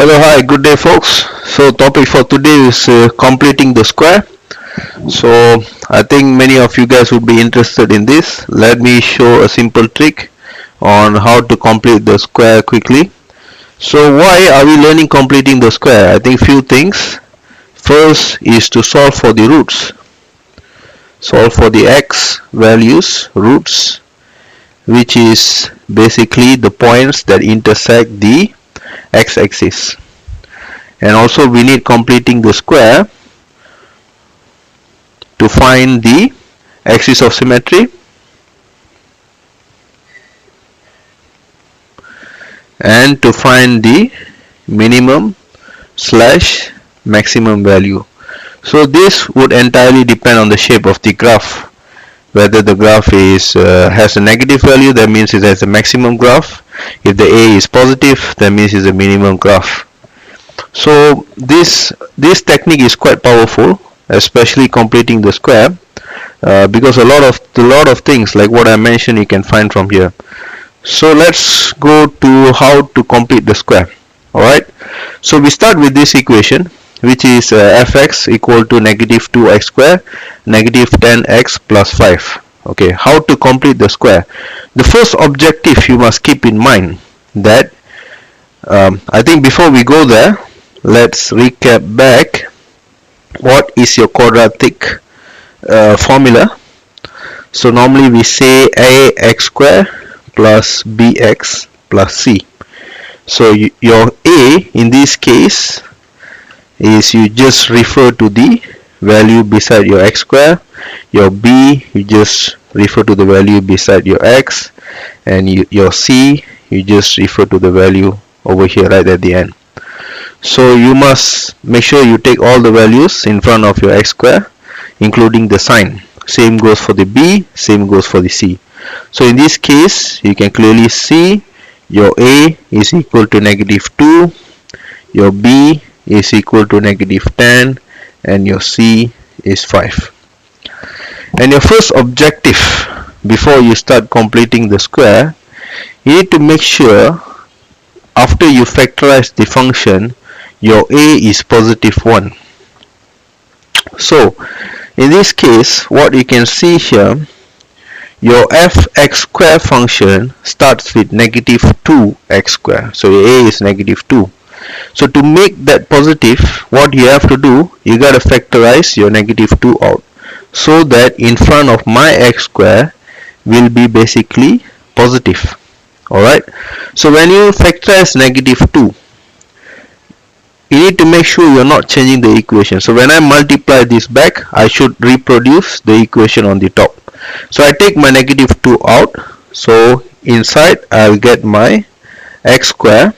Hello, hi, good day, folks. So, topic for today is completing the square. So, I think many of you guys would be interested in this. Let me show a simple trick on how to complete the square quickly. So, why are we learning completing the square? I think few things. First is to solve for the roots. Solve for the x values, roots, which is basically the points that intersect the x-axis. And also we need completing the square to find the axis of symmetry and to find the minimum slash maximum value. So this would entirely depend on the shape of the graph. Whether the graph has a negative value, that means it has a maximum graph. If the A is positive, that means it's a minimum graph. So this technique is quite powerful, especially completing the square, because a lot of things like what I mentioned you can find from here. So let's go to how to complete the square. Alright, so we start with this equation, which is fx equal to negative 2x square negative 10x plus 5. Okay, how to complete the square? The first objective you must keep in mind that I think before we go there, let's recap back what is your quadratic formula. So normally we say ax square plus bx plus c. So your a in this case is you just refer to the value beside your x square, your b you just refer to the value beside your x, and your c you just refer to the value over here right at the end. So you must make sure you take all the values in front of your x square, including the sign. Same goes for the b, same goes for the c. So in this case you can clearly see your a is equal to negative 2, your b is equal to negative 10, and your c is 5. And your first objective before you start completing the square, you need to make sure after you factorize the function your a is positive 1. So in this case what you can see here, your fx square function starts with negative 2x square. So your a is negative 2. So to make that positive, what you have to do, you gotta factorize your negative 2 out, so that in front of my x square will be basically positive. Alright, so when you factorize negative 2, you need to make sure you're not changing the equation. So when I multiply this back, I should reproduce the equation on the top. So I take my negative 2 out, so inside I'll get my x square.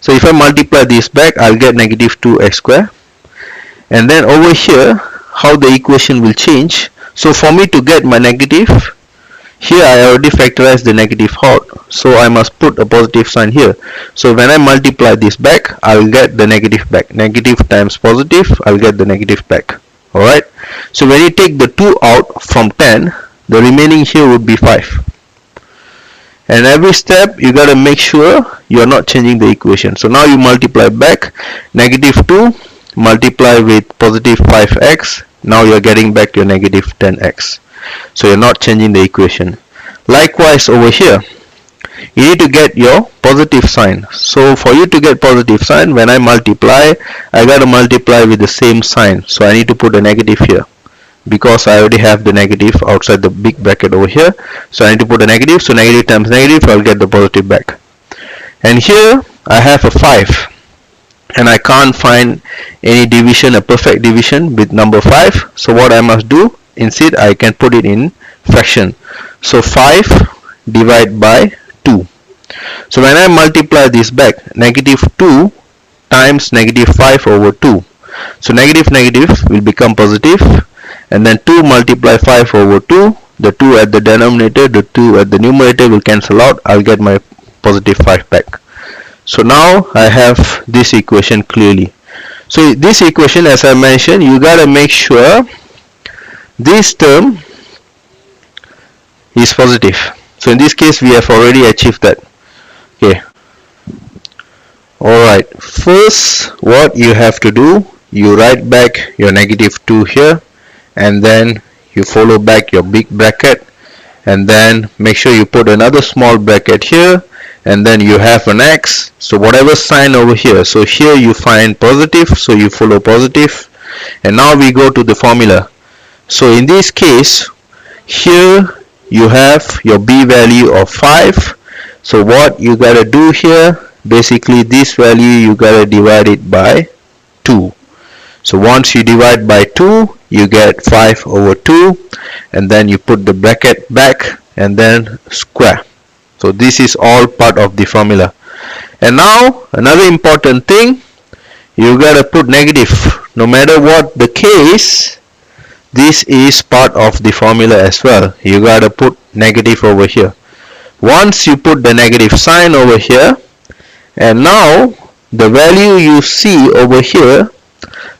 So if I multiply this back, I'll get negative 2x square. And then over here, how the equation will change. So for me to get my negative, here I already factorized the negative out, so I must put a positive sign here. So when I multiply this back, I will get the negative back. Negative times positive, I'll get the negative back. Alright, so when you take the 2 out from 10, the remaining here would be 5. And every step you gotta make sure you're not changing the equation. So now you multiply back, negative 2 multiply with positive 5x, now you're getting back your negative 10x. So you're not changing the equation. Likewise over here, you need to get your positive sign. So for you to get positive sign, when I multiply, I gotta multiply with the same sign. So I need to put a negative here, because I already have the negative outside the big bracket over here. So I need to put a negative, so negative times negative, I'll get the positive back. And here I have a 5, and I can't find any division, a perfect division with number 5. So what I must do, instead I can put it in fraction. So 5 divided by 2. So when I multiply this back, negative 2 times negative 5 over 2. So negative negative will become positive, and then 2 multiply 5 over 2, the 2 at the denominator, the 2 at the numerator will cancel out, I'll get my positive 5 back. So now I have this equation clearly. So this equation, as I mentioned, you gotta make sure this term is positive. So in this case we have already achieved that. Okay, Alright, first what you have to do, you write back your -2 here, and then you follow back your big bracket, and then make sure you put another small bracket here, and then you have an X. So whatever sign over here, so here you find positive, so you follow positive. And now we go to the formula. So in this case, here you have your B value of 5. So what you gotta do here, basically this value you gotta divide it by 2. So once you divide by 2, you get 5 over 2, and then you put the bracket back and then square. So this is all part of the formula. And now another important thing, you gotta put negative. No matter what the case, this is part of the formula as well. You gotta put negative over here. Once you put the negative sign over here, and now the value you see over here,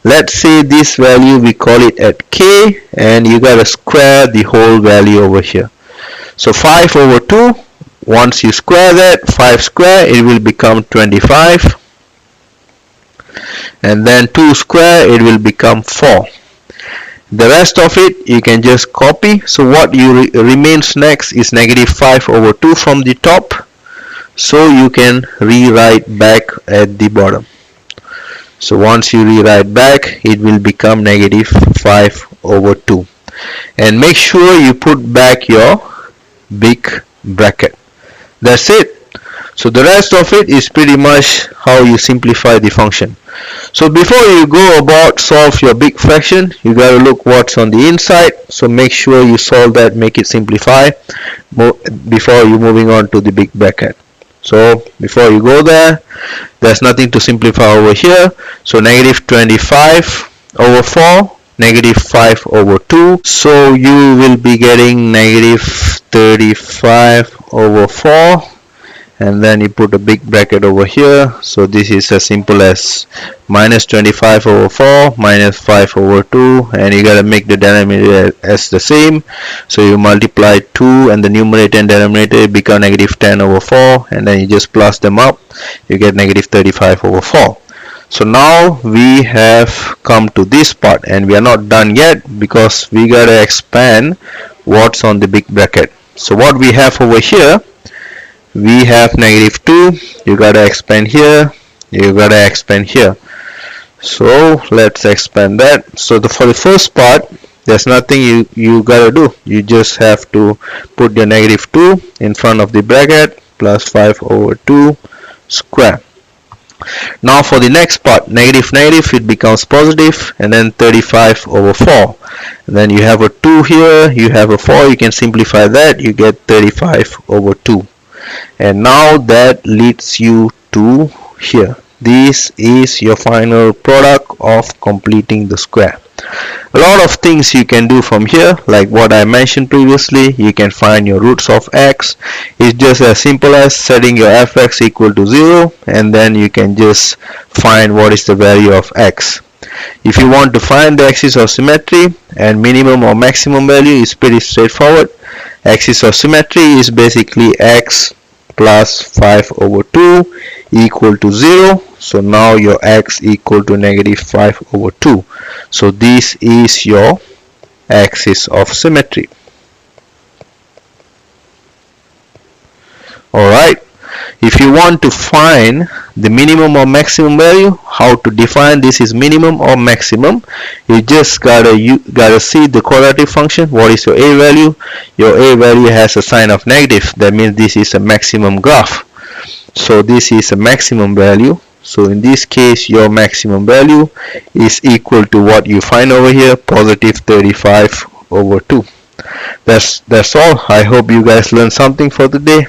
let's say this value we call it at k, and you gotta square the whole value over here. So 5 over 2, once you square that, 5 square, it will become 25, and then 2 square, it will become 4. The rest of it you can just copy. So what remains next is -5 over 2 from the top, so you can rewrite back at the bottom. So once you rewrite back, it will become -5 over 2, and make sure you put back your big bracket. That's it. So the rest of it is pretty much how you simplify the function. So before you go about solve your big fraction, you got to look what's on the inside. So make sure you solve that, make it simplify before you moving on to the big bracket. So before you go there, there's nothing to simplify over here. So -25 over 4, -5 over 2. So you will be getting -35 over 4. And then you put a big bracket over here. So this is as simple as -25 over 4 minus 5 over 2, and you gotta make the denominator as the same. So you multiply 2 and the numerator and denominator become -10 over 4, and then you just plus them up, you get -35 over 4. So now we have come to this part, and we are not done yet because we gotta expand what's on the big bracket. So what we have over here, we have -2, you gotta expand here, you gotta expand here. So let's expand that. So for the first part, there's nothing you gotta do. You just have to put your -2 in front of the bracket, plus 5 over 2 square. Now for the next part, negative, it becomes positive, and then 35 over 4. And then you have a 2 here, you have a 4, you can simplify that, you get 35 over 2. And now that leads you to here. This is your final product of completing the square. A lot of things you can do from here, like what I mentioned previously. You can find your roots of x. It's just as simple as setting your fx equal to 0, and then you can just find what is the value of x. If you want to find the axis of symmetry and minimum or maximum value, is pretty straightforward. Axis of symmetry is basically x plus 5 over 2 equal to 0. So now your x equal to -5 over 2. So this is your axis of symmetry. Alright, if you want to find the minimum or maximum value, how to define this is minimum or maximum, you just gotta see the quadratic function. What is your a value? Your a value has a sign of negative. That means this is a maximum graph. So this is a maximum value. So in this case, your maximum value is equal to what you find over here, positive 35 over 2. That's all. I hope you guys learned something for today.